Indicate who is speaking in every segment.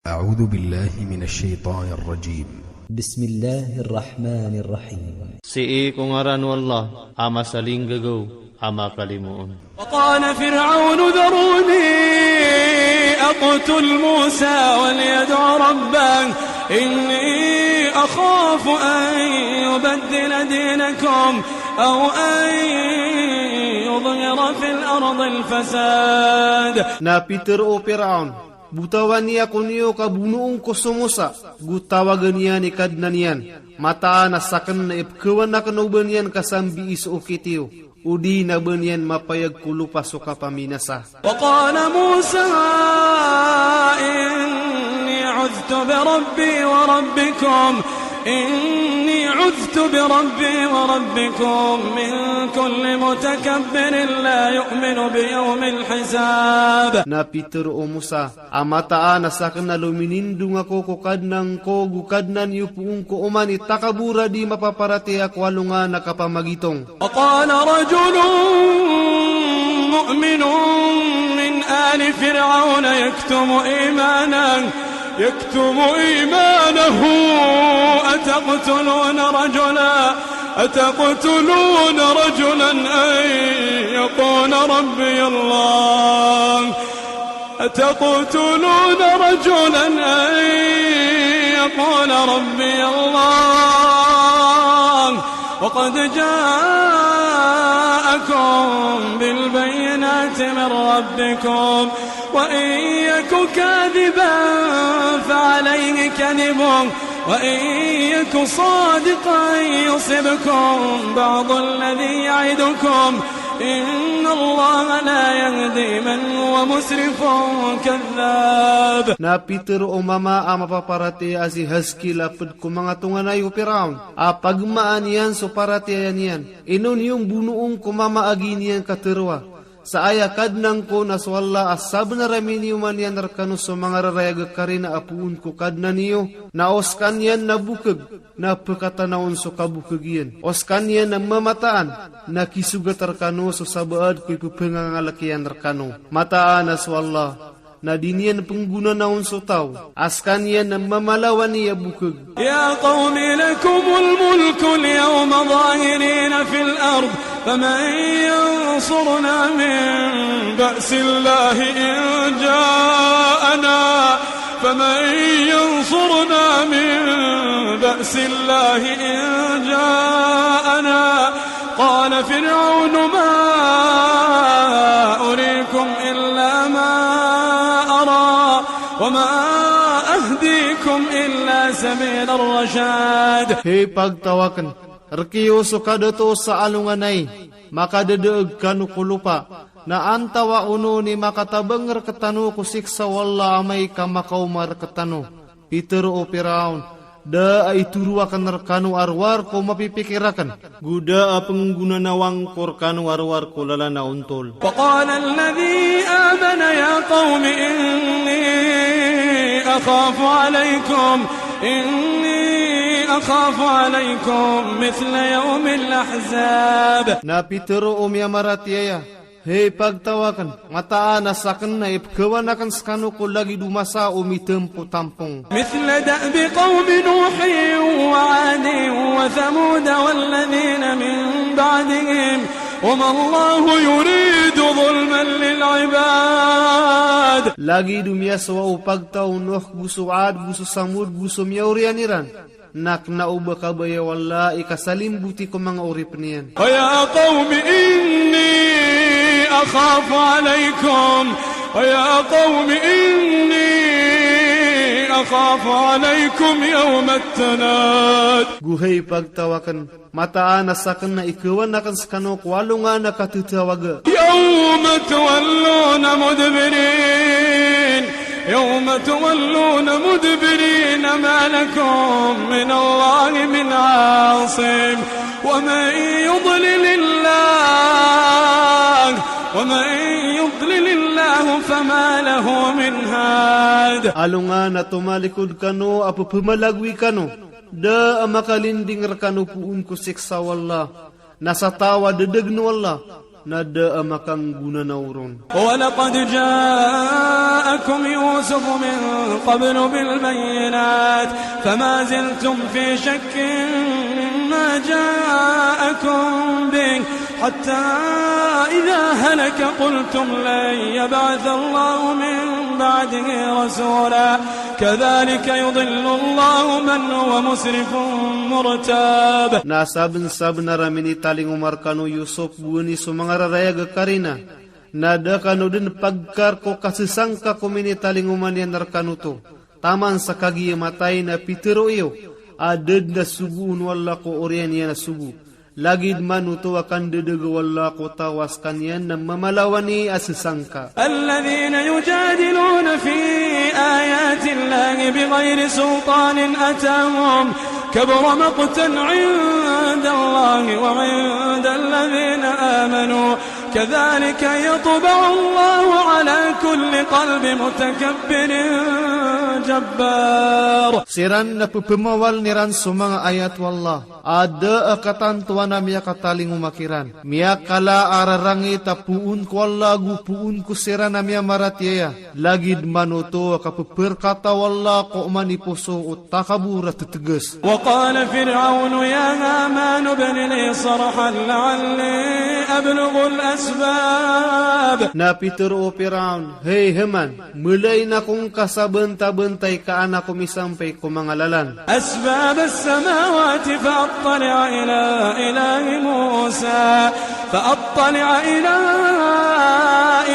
Speaker 1: أعوذ بالله من الشيطان الرجيم.
Speaker 2: بسم الله الرحمن الرحيم.
Speaker 3: سئي كنغران والله أما سلين غغو أما كلمون.
Speaker 4: وقال فرعون ذروني أقتل موسى وليدع ربه إني أخاف أن يبدل دينكم أو أن يظهر في الأرض الفساد.
Speaker 5: Na Peter o Firaun, butawan niya kuniyo kabunuong kusumusa, gutawagan niya ni kadnanian, mataan na sakan na ipkawan na kanuban yan kasambi is o kitiyo, udi na banyan mapayag kulupa so kapaminasa.
Speaker 4: وقال موسى إني عذت بربي وربكم من كل متكبر لا يؤمن بيوم الحساب.
Speaker 5: Na Peter o Musa, amataan na sakan na luminindung ako kukadnang ko gukadnan yupuong ko umani takabura di mapaparati akwalunga na kapamagitong.
Speaker 4: وقال رجل مؤمن من آل فرعون يكتم إيمانه أتقتلون رجلا أن يقول ربي الله وقد جاءكم بالبينات من ربكم وإن يك كاذبا فعليه كذبه وإن يك صادقا يصبكم بعض الذي يعدكم إن الله لا يهدي من هو مسرف كذاب.
Speaker 5: Na Peter o mama mapaparati asi haski lapad ko mga tunganayo Firaun, apagmaan yan so parati ayan yan, inon yung bunuong kumama agin yan katerwa. Sa ayakad nang ko naswalla asab na ramini man yan narkano sa mga rarayaga karina apuun ko kad na niyo na oskan yan nabukag na pagkatanawon so kabukag yan. Oskan yan na mamataan na kisugat arkano so sabaad ko ipupangangalakian arkano. Mataan naswalla na diniyan pengguna naon so tao. Askan yan na mamalawan niya bukag.
Speaker 4: Ya qawmi lakumul mulku liyawma zahirina fil ard فمن ينصرنا من بأس الله إن جاءنا قال فرعون ما أريكم إلا ما أرى وما أهديكم إلا سبيل الرشاد.
Speaker 5: Hey pagtawakan, Rekiyo so kadato sa alunganay, makadadeeg kanu kulupa, na antawa uno ni makatabanger ketanu kusik sa wala amay kamakaumar ketanu. Peter o Firaun, da ay turuakan rekanu arwar ko mapipikirakan, guda pengguna nawang kor kanu arwar ko lala na untol.
Speaker 4: وقال الذي آمن يا قوم إني أخاف عليكم مثل يوم الأحزاب.
Speaker 5: Na Peter o miyamaratiaya, hey pagtawakan, mataan na sakin na ipkawan akan skano ko lagi dumasa umitempo tampong.
Speaker 4: مثل دأب قوم نوح وعاد وثمود والذين من بعدهم وما الله يريد ظلما للعباد.
Speaker 5: Lagi dumiasawa upagtaw Nuh buso Ad buso Samud buso miyaurianiran. Nak nauba kabaya wala ikasalimbuti ko mga urip niyan.
Speaker 4: ويا قوم إني أخاف عليكم يوم التناد.
Speaker 5: Guhay pagtawakan, mataan na sakan na ikawan na kan skano kwalo nga nakatutawaga.
Speaker 4: يوم تولون مدبرين ما لكم من الله من عاصم ومن يضلل الله فما له من هاد.
Speaker 5: Alunga na tumalikod kano apo pumalagwi kano, da makalinding rekano puun kusik sa wala, nasa tawa dedegno Allah, nada amakang guna nauron.
Speaker 4: وَلَقَدْ جَاءَكُمْ جاءكم يوسف من قبل بالبينات فما زلتم في شك مما جاءكم به حتى إذا هلك قلتم لن يبعث الله من بعده رسولا كذلك يضل الله من هو مسرف مرتاب.
Speaker 5: Na saben-saben ramini taling umar kanu Yusuf buni sumangara raya gekarina. Nada kanu den pagkar ko kasisangka ko mini taling uman yan narkanu to. Taman sakagi matay na pitero iyo. Aded na subuun wala ko orian yan na subu. Lagid manuto akan dedegue wala ko tawas kanyan na mamalawani asisangka.
Speaker 4: الذين يجادلون في آيات الله بغير سلطان أتاهم كبر مقتا عند الله وعند الذين آمنوا كذلك يطبع الله على كل قلب متكبر جبار.
Speaker 5: Siran na pupumawal niran sumanga ayat wallah. Ada akatan tuana miya kataling umakiran. Miya kala ararangi tapuun ko Allah gupuun ko siran na miya maratiya. Lagid manuto akapuperkata wallah ko manipuso utakabura teteges.
Speaker 4: وقال فرعون يا هامان ابن لي صرحا لعلي أبلغ الأسباب.
Speaker 5: Napiter o Firaun, hey Haman, mulay na kong kasabenta-bentay ka anak ko misampay ko mga lalan.
Speaker 4: أسباب السماوات فأطلع إلى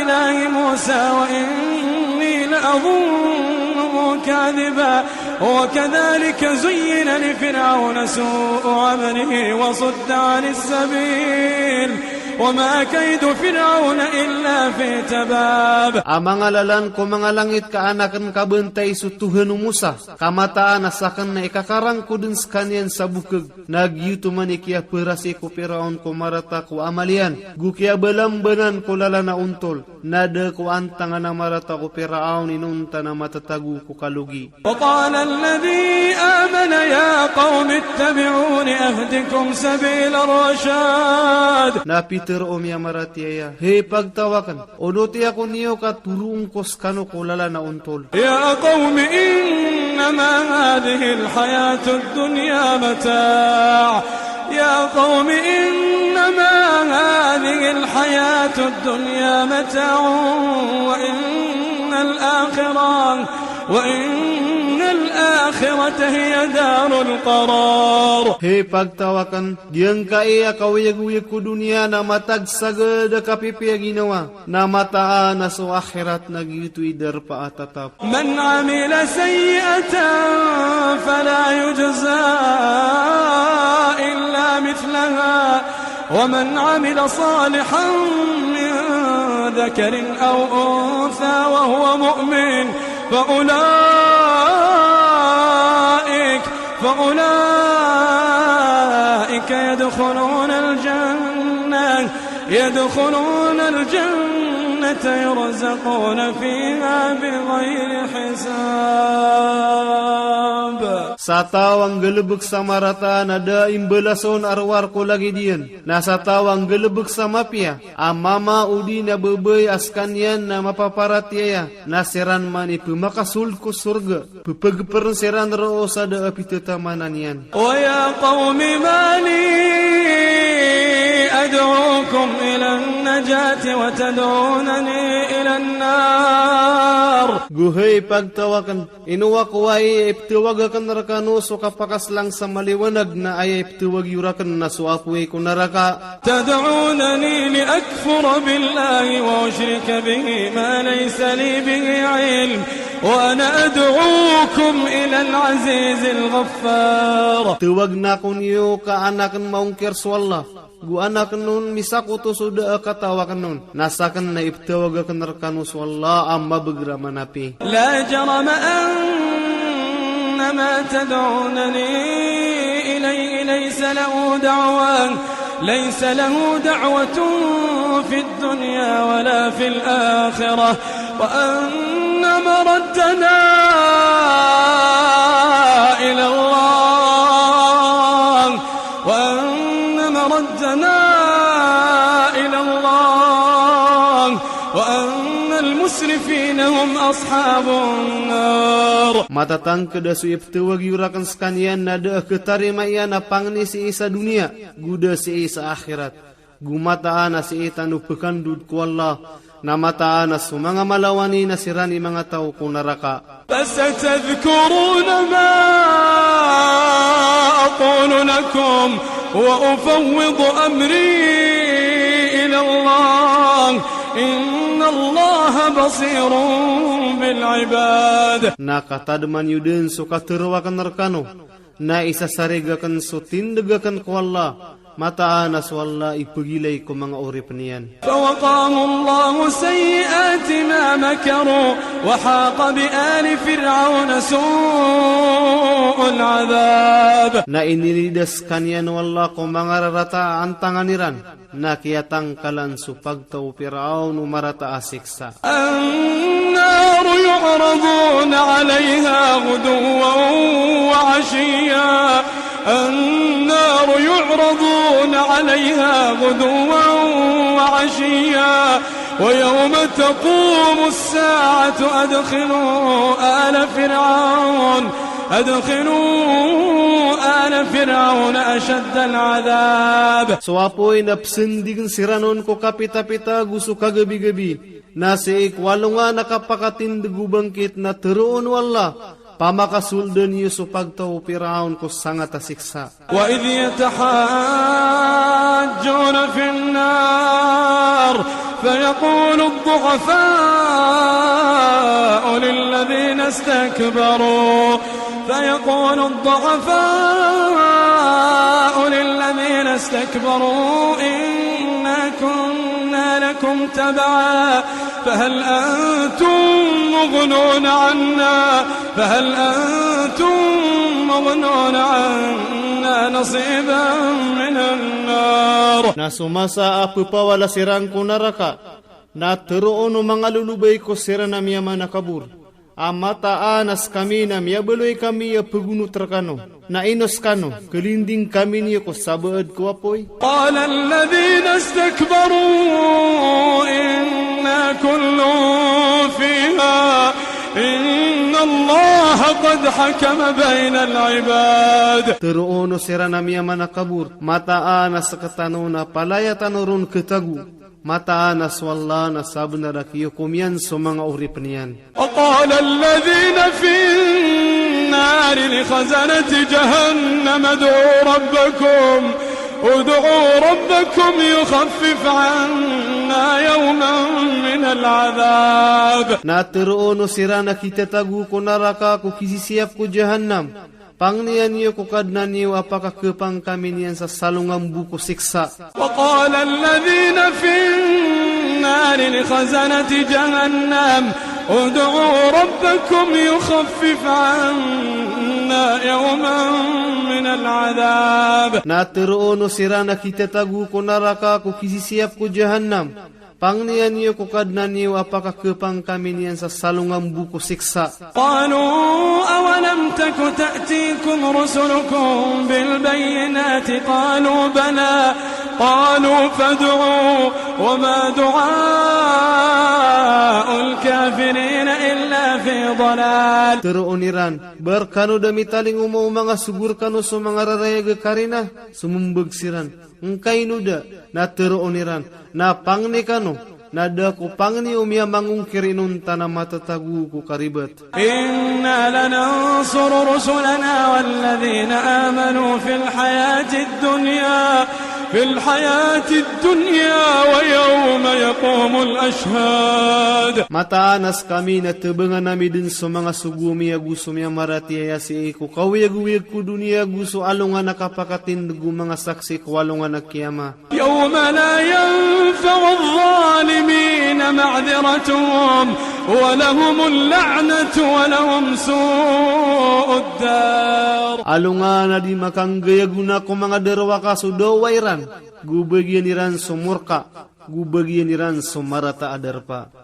Speaker 4: إله موسى وإني لأظنه كاذبا وكذلك زين لفرعون سوء عمله وصد عن السبيل وما كيد فرعون إلا في تباب.
Speaker 5: Amang alalan ko mga langit kaanakan kabentay sutuhan Musa. Kamataan asakan na ikakarang ko dun sa kanyan sa bukag. Nagyuto man ikiya perasi ko Firaun ko marata ko amalian. Gukiya balambanan ko lala na untol. Nada ko antangan na marata ko Firaun inunta na matatagu ko kalugi.
Speaker 4: وقال الذي آمن يا قوم اتبعوني أهدكم سبيل الرشاد.
Speaker 5: Napiter o miya maratiya. Hey pagtawakan. Onuti ako niyo katurung kos kano ko lala na untol.
Speaker 4: يا قوم إنما هذه الحياة الدنيا متاع يا قوم إنما هذه الحياة الدنيا متاع وإن الآخرة هي دار القرار.
Speaker 5: Hey pagtawakan, diyan ka iya kawiyag-wiyag ko dunia na matagsagad kapipiya ginawa, na mataan na so akhirat na gitu idar pa atatap.
Speaker 4: من عمل سيئة فلا يجزى إلا مثلها ومن عمل صالحا من ذكر أو أنثى وهو مؤمن فأولئك يدخلون الجنة يرزقون فيها بغير حساب.
Speaker 5: Sa tawang gelebek sama rata nada imbelason arwar ko lagi diyan. Na sa tawang gelebek sama pia, amama udi na bebay askan yan na mapaparatiya. Na seran mani pemakasul ko surga. Pepagperan seran roo sa da apitutamanan yan.
Speaker 4: ويا قوم ما لي أدعوكم إلى النجاة وتدعونني إلى النار.
Speaker 5: Guhay pagtawakan, inuwa ko ay iptiwagakan rakano so kapakas lang sa maliwanag na ay iptiwag yurakan na so apoy ko naraka.
Speaker 4: تدعونني لأكفر بالله وأشرك به ما ليس لي به علم وأنا أدعوكم إلى العزيز الغفار.
Speaker 5: Tiwag na ko niyo ka anakan maungkir swalla. Gu anak nun misako to suda katawakan nun. Nasakan na iptawag akan rakano swalla amma begrama napi.
Speaker 4: لا جرم أن ما تدعونني إليه ليس له دعوة في الدنيا ولا في الآخرة وأن مردنا إلى الله وأن المسرفين هم أصحاب النار.
Speaker 5: Matatang kedasu iptuwag yurakan sekanian nada ketarima iya na pangni si isa dunia, guda si isa akhirat. Gumataan na si itanu pekandud ku Allah, namataan na sumanga malawani na sirani mga tao ku naraka.
Speaker 4: فستذكرون ما أقول لكم وأفوض أمري إلى الله إن الله بصير بالعباد.
Speaker 5: Nakatadman yudin suka terwakan narkano, na isa sarigakan sutindegakan ku Allah, mataan na su Allah ipagilay ku mga urip niyan.
Speaker 4: فوقاهم الله سيئات ما مكروا وحاق بآل فرعون سوء العذاب.
Speaker 5: Na inilidas kanyan wala ku mga rarata antanganiran, na kiyatang kalan su pagtaw Firaun umarata asiksa.
Speaker 4: النار يعرضون عليها غدوا وعشيا. النار يعرضون عليها غدوا وعشيا ويوم تقوم الساعة أدخلوا آل فرعون أشد العذاب.
Speaker 5: Suapoy napsendig siranon ko kapita-pita gusto kagabi-gabi, nasi ikwalunga nakapakatindugu bangkit na teruon wala, pamakasuldan niyo sa pagtaw Firaun ko sangat asiksa.
Speaker 4: وإذ يتحاجون في النار فيقول الضعفاء للذين استكبروا إنا كنا لكم تبعا فهل أنتم مغنون عنا نصيبا من النار.
Speaker 5: Nasumasa apupawala sirang ko naraka, na teruon mga lulubay ko sira na miya manakabur. Amataanas kami na miyabeloy kami ya paguno terkano, na inos kano, kelinding kami niya ko sabaad ko apoy.
Speaker 4: قال الذين استكبروا إنا كل فيها إن الله قد حكم بين العباد.
Speaker 5: Teruono sira na miya manakabur, mataanas sa katano na palayatan ron ketagu, mataanas wala na sabna na kiyukumyan sa mga urip niyan.
Speaker 4: وقال الذين في النار لخزنة جهنم ادعوا ربكم يخفف عنا يوما من العذاب.
Speaker 5: Na teruono sira na kita tagu ko naraka ko kisisiap ko jahannam, pangniyan niyo ko kadna niyo apakah kepang kami niyan sa salungang buko siksa.
Speaker 4: وقال الذين في النار لخزنة جهنم ادعوا ربكم يخفف عنا يوما من العذاب.
Speaker 5: Na teruono sira na kita tagu ko naraka ko kisisiap ko jahannam, pangniyan niyo ko kadna niyo apakah kepang kami niyan sa salungang buko siksa.
Speaker 4: قالوا أولم تك تأتيكم رسلكم بالبينات قالوا بلى قالوا فادعوا وما دعاء الكافرين إلا في ضلال.
Speaker 5: Teruoniran, berkano dami taling umaw mga sugur kano sa mga raraya karina, sumumbagsiran. Engkay nuda, na teruoniran, na pangni kano, na dako pangni umya mangungkirinun tanah matatagu ku karibat.
Speaker 4: إنا لننصر رسلنا والذين آمنوا في الحياة الدنيا ويوم يقوم الأشهاد.
Speaker 5: Mataanas kami na tebengan nami din sa mga sugumi ya gusto miya maratiya si iku kawiyag-wiyag ku dunia gusto alungan nakapakatindugu mga saksi kwalungan na kiyama.
Speaker 4: يوم لا ينفع الظالمين معذرتهم ولهم اللعنة ولهم سوء الدار.
Speaker 5: Alungan na di makanggayaguna ko mga derwa kasudawairan, gubagyan niran sumurka, gubagyan niran sumarata adarpa.